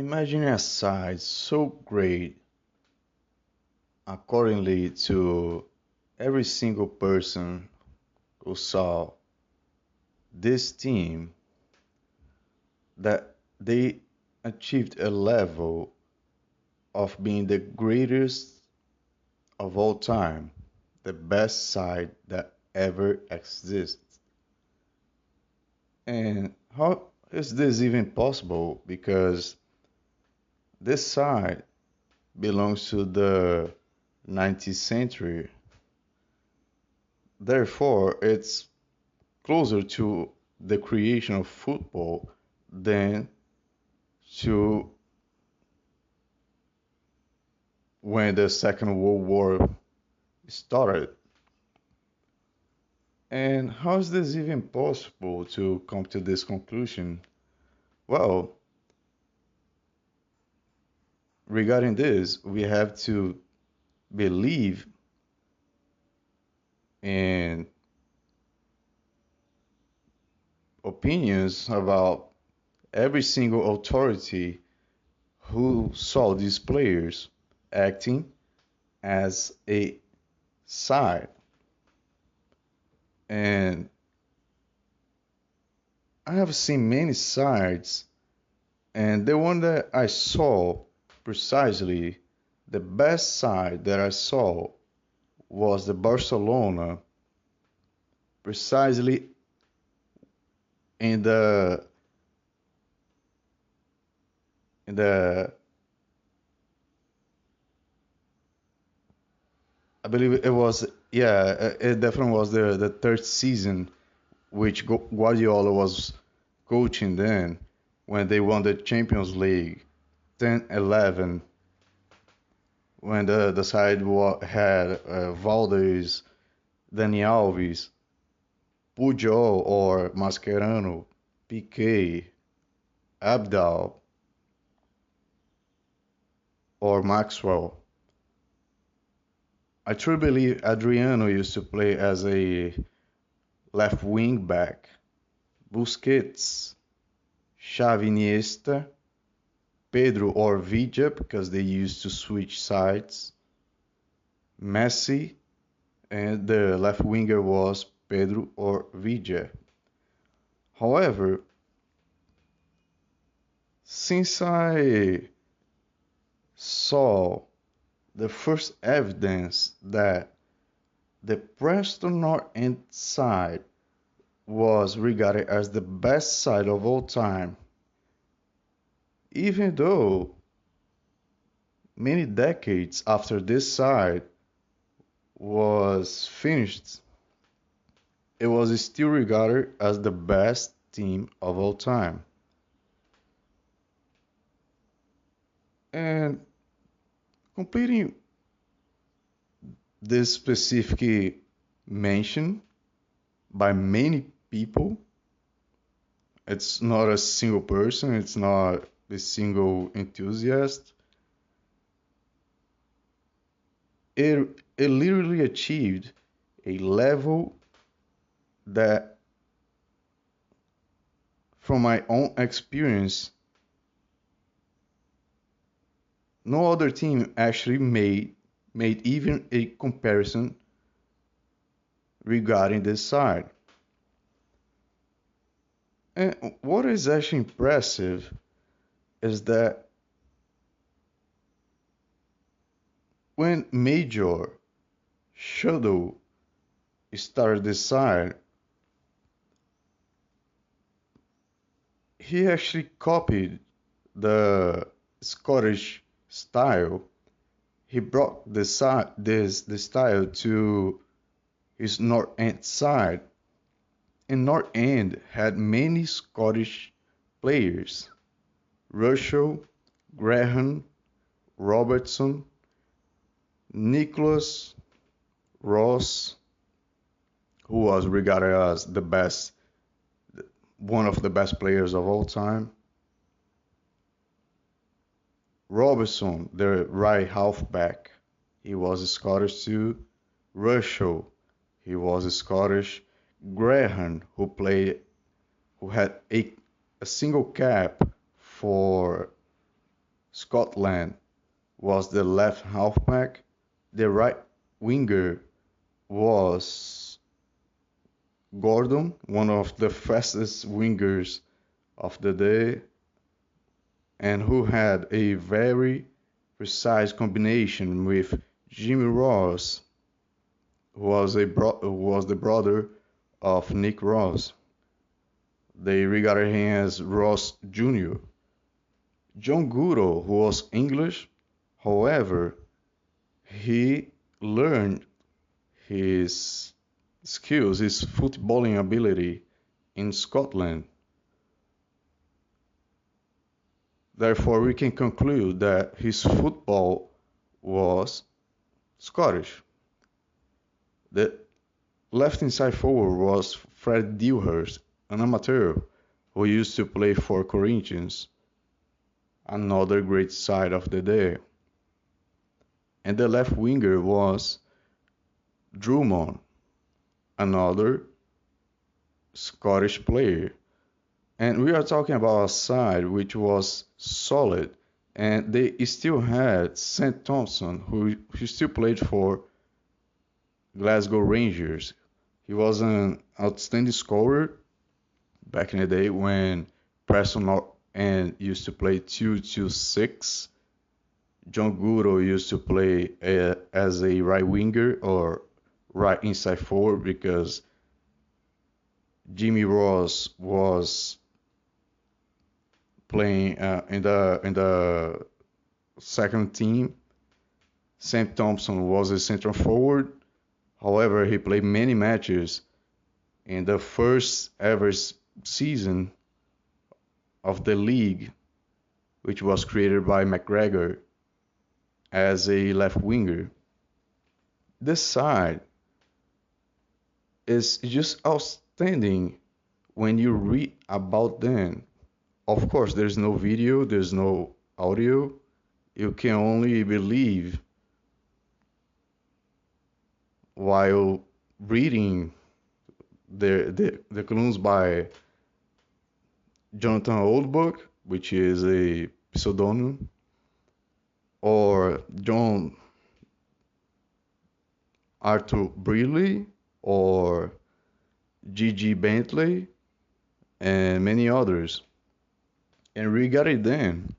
Imagine a side so great accordingly to every single person who saw this team that they achieved a level of being the greatest of all time, the best side that ever exists. And how is this even possible? Because this side belongs to the 19th century. Therefore, it's closer to the creation of football than to when the Second World War started. And how is this even possible to come to this conclusion? Well, regarding this, we have to believe in opinions about every single authority who saw these players acting as a side. And I have seen many sides, and the one that I saw precisely, the best side that I saw was the Barcelona, precisely in the I believe it was, yeah, it definitely was the third season which Guardiola was coaching then when they won the Champions League 10-11, when the side had Valdez, Dani Alves, Pujol or Mascherano, Piqué, Abdal or Maxwell. I truly believe Adriano used to play as a left wing back. Busquets, Xavi, Iniesta, Pedro or Villa because they used to switch sides. Messi, and the left winger was Pedro or Villa. However, since I saw the first evidence that the Preston North End side was regarded as the best side of all time, even though many decades after this side was finished, it was still regarded as the best team of all time. And completing this specific mention by many people, it's not a single person, it's not a single enthusiast. It literally achieved a level that, from my own experience, no other team actually made even a comparison regarding this side. And what is actually impressive is that when Major Shadow started this side, he actually copied the Scottish style. He brought this style to his North End side, and North End had many Scottish players: Russell, Graham, Robertson, Nicholas, Ross, who was regarded as the best, one of the best players of all time. Robertson, the right halfback, he was Scottish too. Russell, he was Scottish. Graham, who had a single cap for Scotland was the left halfback. The right winger was Gordon, one of the fastest wingers of the day, and who had a very precise combination with Jimmy Ross, who was the brother of Nick Ross. They regarded him as Ross Jr. John Goodall, who was English, however, he learned his skills, his footballing ability in Scotland. Therefore, we can conclude that his football was Scottish. The left inside forward was Fred Dewhurst, an amateur who used to play for Corinthians, another great side of the day. And the left winger was Drummond, another Scottish player. And we are talking about a side which was solid, and they still had St. Thompson, who still played for Glasgow Rangers. He was an outstanding scorer back in the day when Preston and used to play 2-2-6. John Goodall used to play as a right winger or right inside forward because Jimmy Ross was playing in the second team. St. Thompson was a central forward. However, he played many matches in the first ever season of the league, which was created by McGregor as a left winger. This side is just outstanding when you read about them. Of course, there's no video, there's no audio. You can only believe while reading the columns by Jonathan Oldbuck, which is a pseudonym, or John Arthur Brealey, or G.G. Bentley, and many others. And regarding them,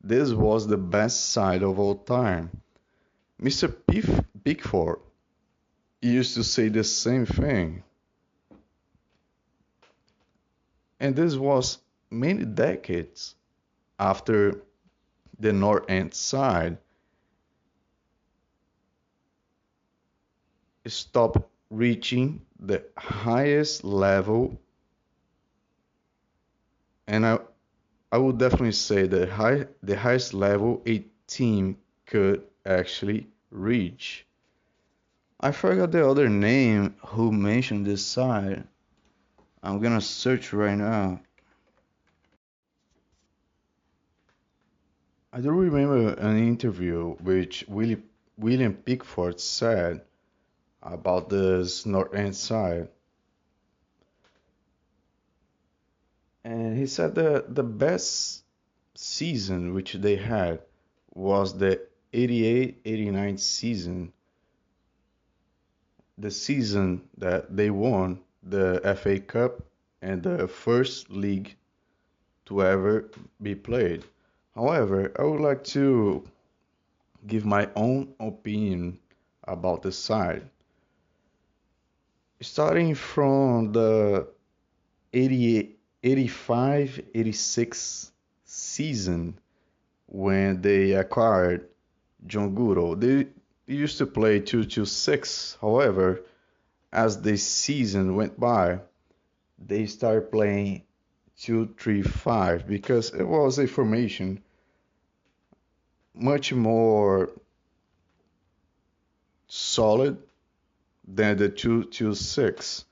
this was the best side of all time. Mr. Pickford used to say the same thing. And this was many decades after the North End side stopped reaching the highest level, and I would definitely say the highest level a team could actually reach. I forgot the other name who mentioned this side. I'm gonna search right now. I do remember an interview which William Pickford said about this North End side. And he said that the best season which they had was the 88-89 season, the season that they won the FA Cup and the first league to ever be played. However, I would like to give my own opinion about the side. Starting from the 88, 85, 86 season when they acquired John Goodall, they used to play 2-2-6. However, as the season went by, they started playing 2-3-5 because it was a formation much more solid than the 2-2-6,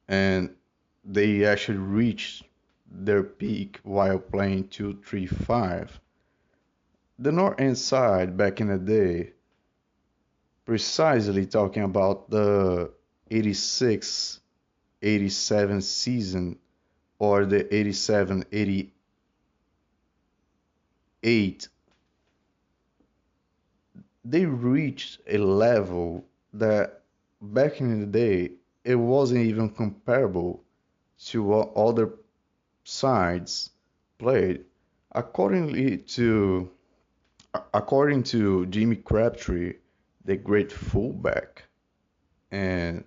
and they actually reached their peak while playing 2-3-5. The North End side back in the day, precisely talking about the 86-87 season or the 87-88 they reached a level that back in the day it wasn't even comparable to what other sides played. Accordingly to According to Jimmy Crabtree, the great fullback, and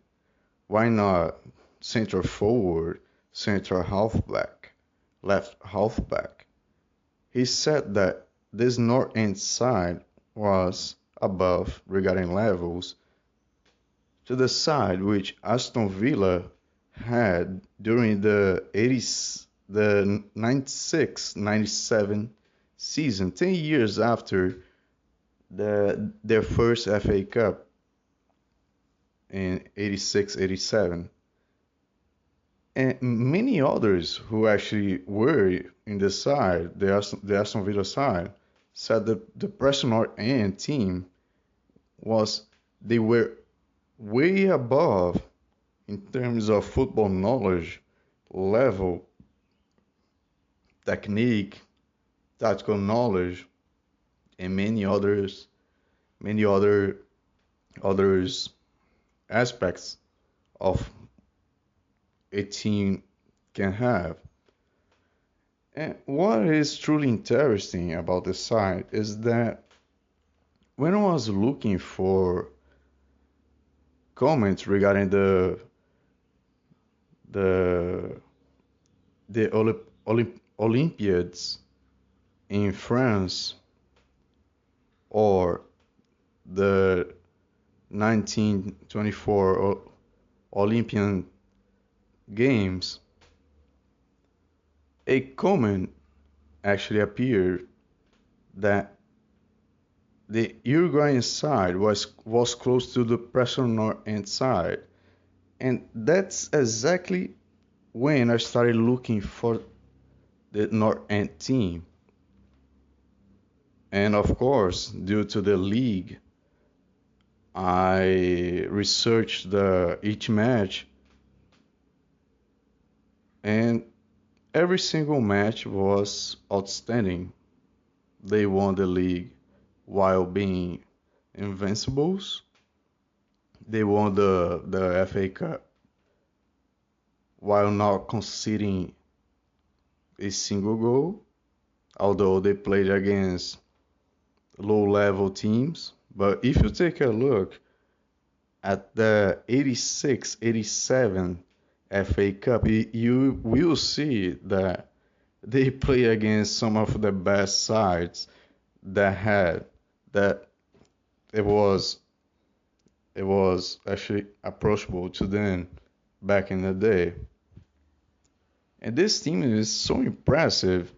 why not center forward, center halfback, left halfback? He said that this north end side was above regarding levels to the side which Aston Villa had during the 80s, the 96-97 season, 10 years after their first FA Cup in 86-87. And many others who actually were in the side, the Aston Villa side, said that the Preston North End team they were way above in terms of football knowledge, level, technique, tactical knowledge, and many others aspects of a team can have. And what is truly interesting about this site is that when I was looking for comments regarding the Olympiads in France or the 1924 Olympian Games, a comment actually appeared that the Uruguayan side was close to the Preston North End side, and that's exactly when I started looking for the North End team. And of course, due to the league, I researched each match, and every single match was outstanding. They won the league while being invincibles. They won the FA Cup while not conceding a single goal, although they played against low-level teams. But if you take a look at the 86-87 FA Cup, you will see that they play against some of the best sides that it was actually approachable to them back in the day. And this team is so impressive.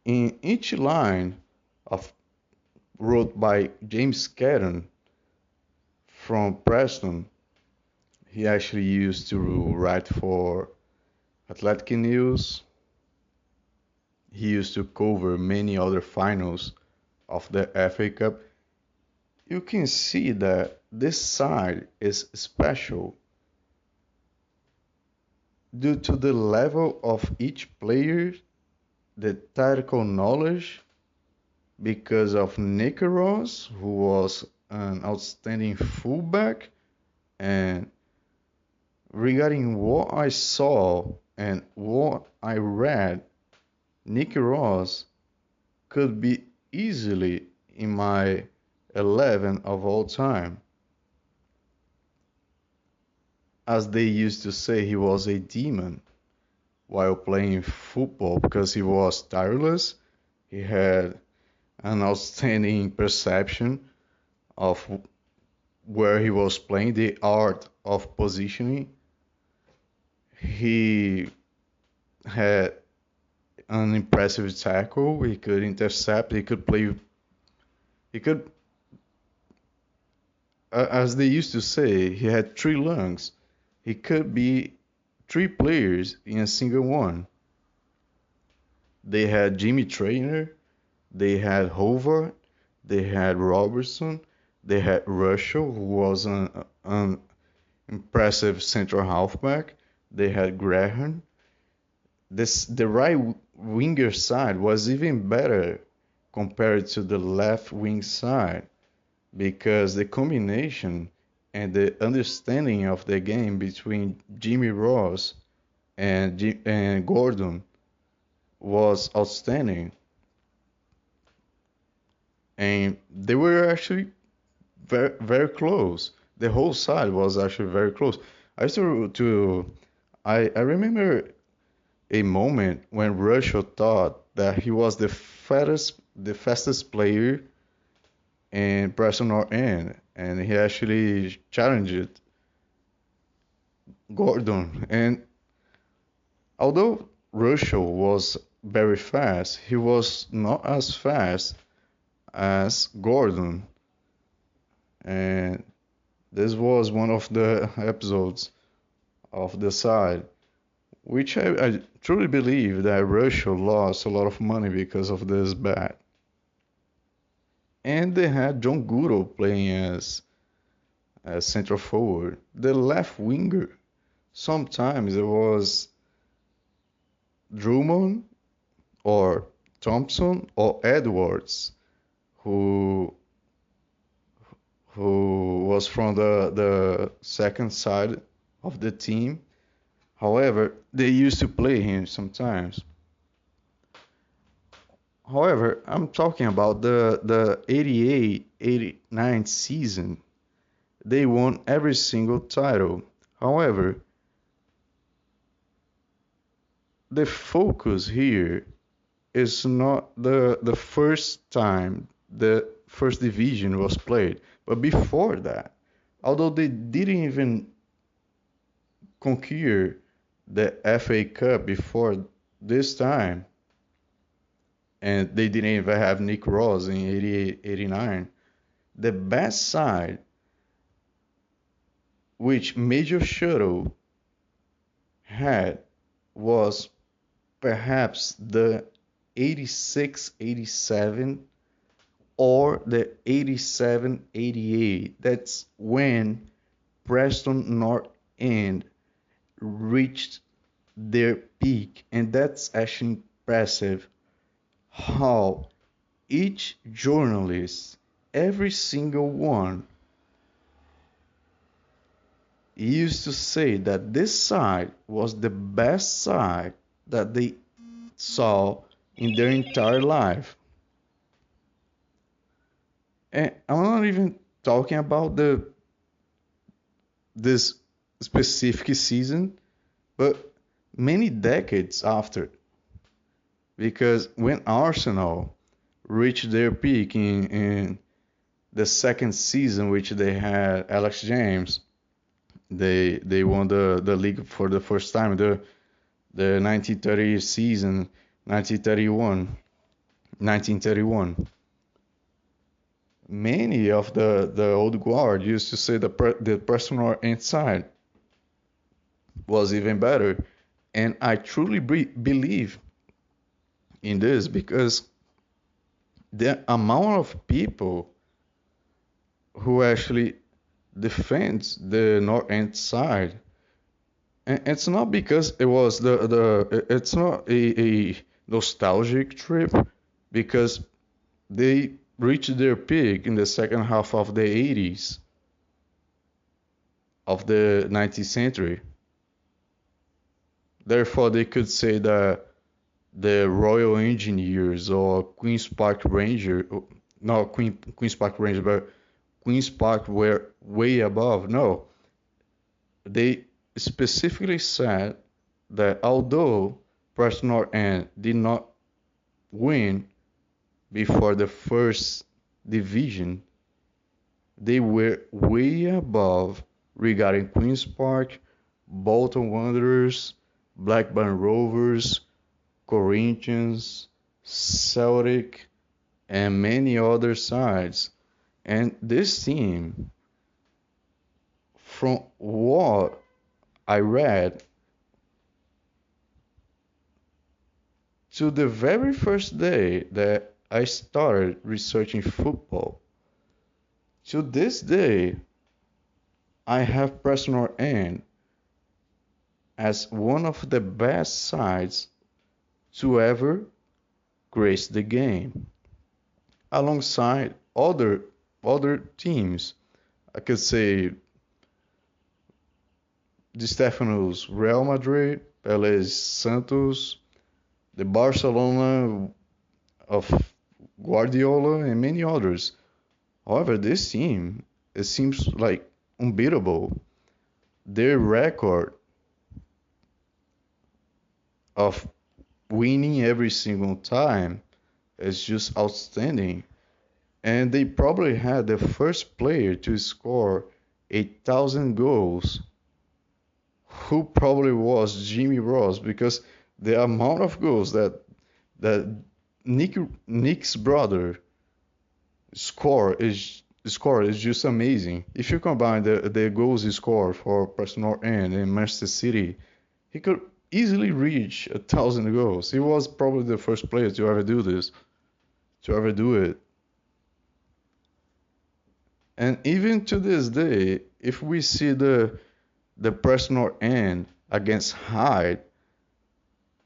In each line of wrote by James Cadden from Preston, he actually used to write for Athletic News. He used to cover many other finals of the FA Cup. You can see that this side is special due to the level of each player, the tactical knowledge, because of Nick Ross, who was an outstanding fullback, and regarding what I saw and what I read, Nick Ross could be easily in my 11 of all time. As they used to say, he was a demon while playing football because he was tireless. He had an outstanding perception of where he was playing, the art of positioning. He had an impressive tackle. He could intercept. He could play. He could, as they used to say, he had three lungs. He could be three players in a single one. They had Jimmy Traynor, they had Howard, they had Robertson, they had Russell, who was an impressive central halfback. They had Graham. the right winger side was even better compared to the left wing side because the combination and the understanding of the game between Jimmy Ross and Gordon was outstanding, and they were actually very close. The whole side was actually very close. I used I remember a moment when Russia thought that he was the fastest player in Preston North End, and he actually challenged Gordon. And although Russia was very fast, he was not as fast as Gordon. And this was one of the episodes of the side, which I truly believe that Russia lost a lot of money because of this bet. And they had John Goodall playing as central forward. The left winger, sometimes it was Drummond or Thompson or Edwards, who was from the second side of the team. However, they used to play him sometimes. However, I'm talking about the 88-89 season. They won every single title. However, the focus here is not the first time the first division was played, but before that. Although they didn't even conquer the FA Cup before this time, and they didn't even have Nick Ross in 88, 89. The best side, which Major Shuttle had, was perhaps the 86, 87 or the 87, 88. That's when Preston North End reached their peak, and that's actually impressive how each journalist, every single one, used to say that this side was the best side that they saw in their entire life. And I'm not even talking about the this specific season, but many decades after. Because when Arsenal reached their peak in the second season, which they had Alex James, they won the league for the first time. The 1930 season, 1931, 1931. Many of the old guard used to say the personal inside was even better, and I truly believe in this because the amount of people who actually defends the North End side, and it's not because it was it's not a nostalgic trip, because they reached their peak in the second half of the 80s of the 19th century. Therefore, they could say that the Royal Engineers or Queen's Park Ranger, not Queen's Park Ranger, but Queen's Park were way above. No, they specifically said that although Preston North End did not win before the first division, they were way above regarding Queen's Park, Bolton Wanderers, Blackburn Rovers, Corinthians, Celtic, and many other sides. And this team, from what I read, to the very first day that I started researching football, to this day, I have Preston North End as one of the best sides to ever grace the game, alongside other teams. I could say Di Stefano's Real Madrid, Pele's Santos, the Barcelona of Guardiola, and many others. However, this team, it seems like unbeatable. Their record of winning every single time is just outstanding. And they probably had the first player to score 1,000 goals, who probably was Jimmy Ross, because the amount of goals that Nick's brother score is just amazing. If you combine the goals he scored for Preston and Manchester City, he could easily reach 1,000 goals. He was probably the first player to ever do this, to ever do it. And even to this day, if we see the Preston end against Hyde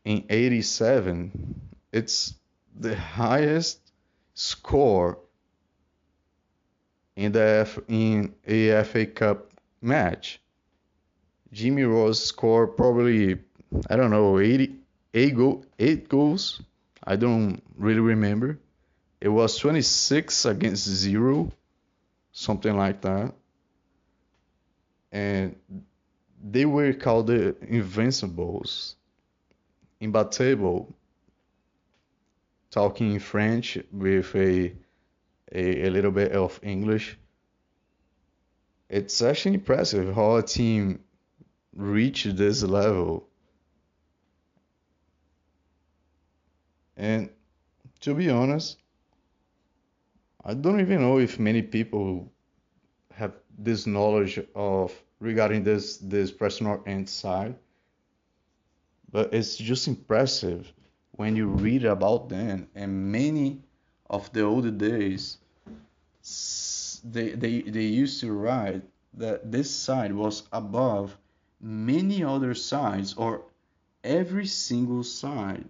in '87, it's the highest score in a FA Cup match. Jimmy Ross scored probably, I don't know, 8 goals. I don't really remember. It was 26 against 0, something like that. And they were called the Invincibles. Imbattable, talking in French with a little bit of English. It's actually impressive how a team reached this level. And to be honest, I don't even know if many people have this knowledge of regarding this Preston end side, but it's just impressive when you read about them. And many of the older days, they used to write that this side was above many other sides, or every single side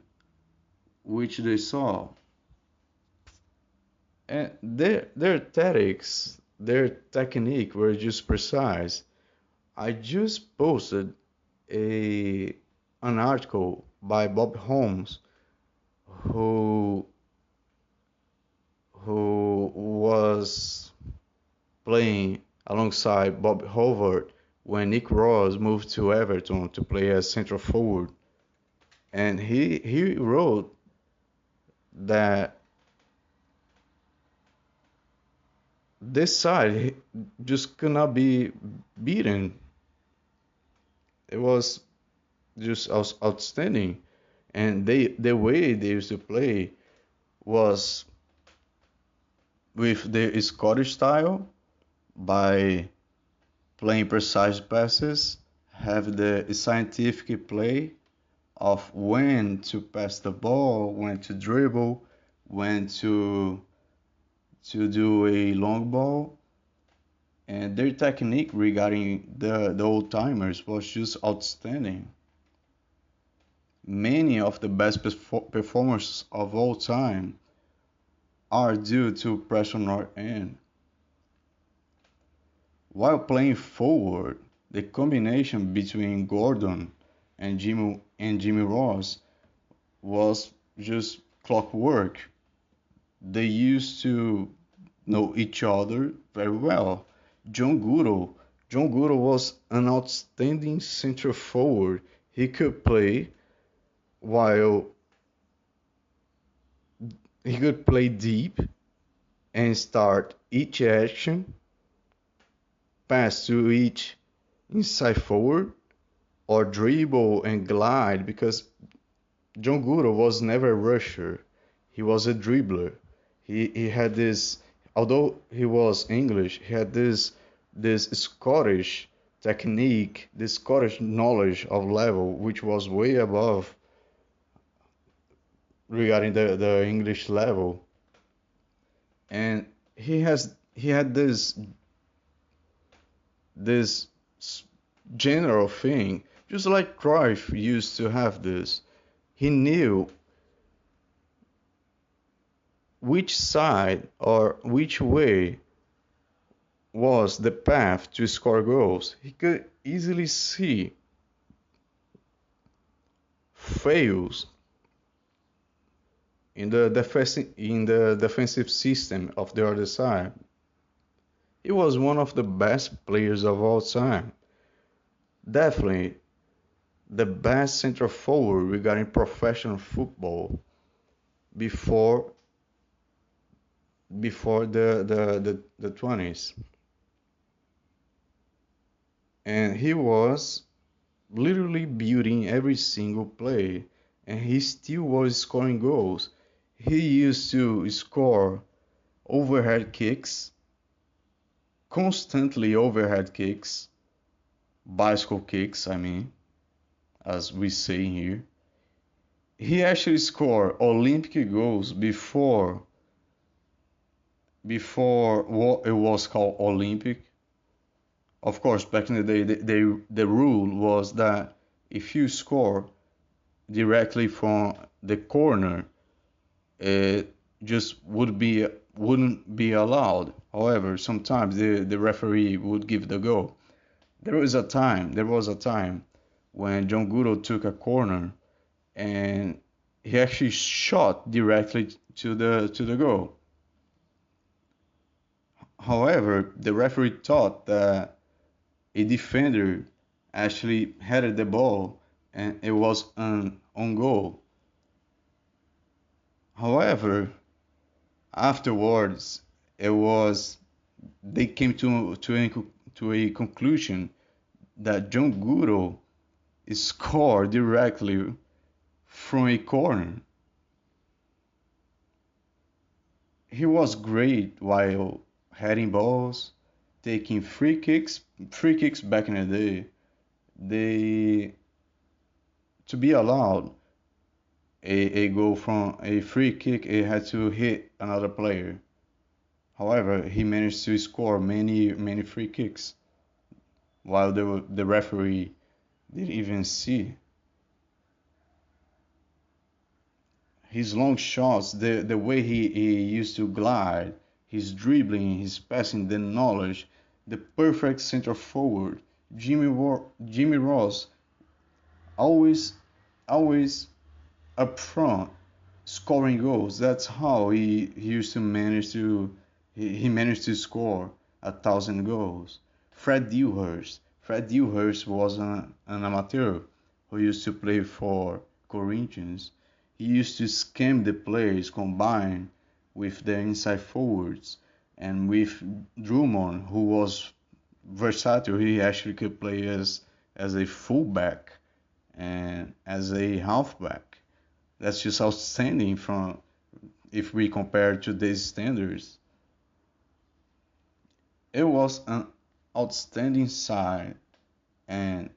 which they saw. And their tactics, their technique were just precise. I just posted a an article by Bob Holmes, who was playing alongside Bob Howard when Nick Ross moved to Everton to play as central forward. And he wrote that this side just could not be beaten. It was just outstanding. And the way they used to play was with the Scottish style, by playing precise passes, have the scientific play of when to pass the ball, when to dribble, when to do a long ball. And their technique regarding the old timers was just outstanding. Many of the best performers of all time are due to Preston North End. While playing forward, the combination between Gordon and Jimmy Ross was just clockwork. They used to know each other very well. John Goodall was an outstanding center forward. He could play while he could play deep and start each action, pass to each inside forward, or dribble and glide, because John Goodall was never a rusher. He was a dribbler. He had this, although he was English, he had this Scottish technique, this Scottish knowledge of level, which was way above regarding the English level. And he had this general thing, just like Cruyff used to have this. He knew which side or which way was the path to score goals. He could easily see fails in the defensive system of the other side. He was one of the best players of all time. Definitely the best center forward regarding professional football before the 20s. And he was literally building every single play, and he still was scoring goals. He used to score overhead kicks, constantly overhead kicks, bicycle kicks, I mean, as we say here. He actually scored Olympic goals before what it was called Olympic. Of course, back in the day, the rule was that if you score directly from the corner, it just wouldn't be allowed. However, sometimes the referee would give the goal. There was a time when John Goodall took a corner and he actually shot directly to the goal. However, the referee thought that a defender actually headed the ball and it was an on goal. However, afterwards, it was they came to a conclusion that John Goodall scored directly from a corner. He was great while heading balls, taking free kicks. Free kicks back in the day, they to be allowed a goal from a free kick, it had to hit another player. However, he managed to score many free kicks while the referee didn't even see. His long shots, the way he used to glide, his dribbling, his passing, the knowledge, the perfect center forward. Jimmy Ross always always up front scoring goals. That's how he used to manage to he managed to score 1,000 goals. Fred Dewhurst was an amateur who used to play for Corinthians. He used to scam the players combined with the inside forwards and with Drummond, who was versatile. He actually could play as a fullback and as a halfback. That's just outstanding from if we compare today's standards. It was an outstanding side, and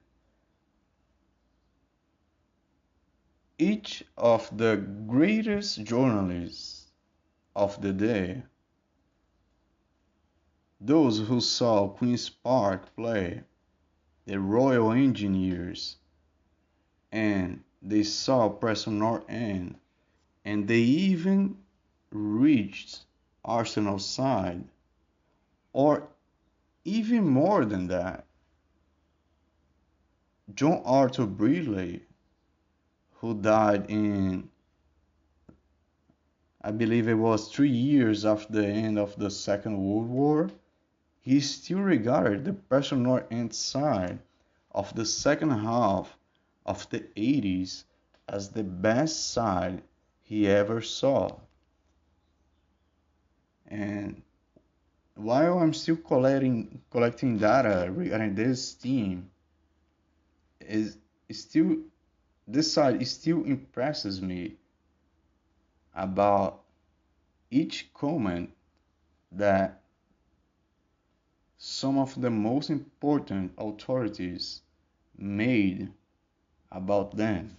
each of the greatest journalists of the day, those who saw Queen's Park play, the Royal Engineers, and they saw Preston North End, and they even reached Arsenal's side, or even more than that, John Arthur Brearley, who died in, I believe it was 3 years after the end of the Second World War, he still regarded the Preston North End side of the second half of the 80s as the best side he ever saw. And while I'm still collecting data regarding this team, is still this side still impresses me about each comment that some of the most important authorities made about them.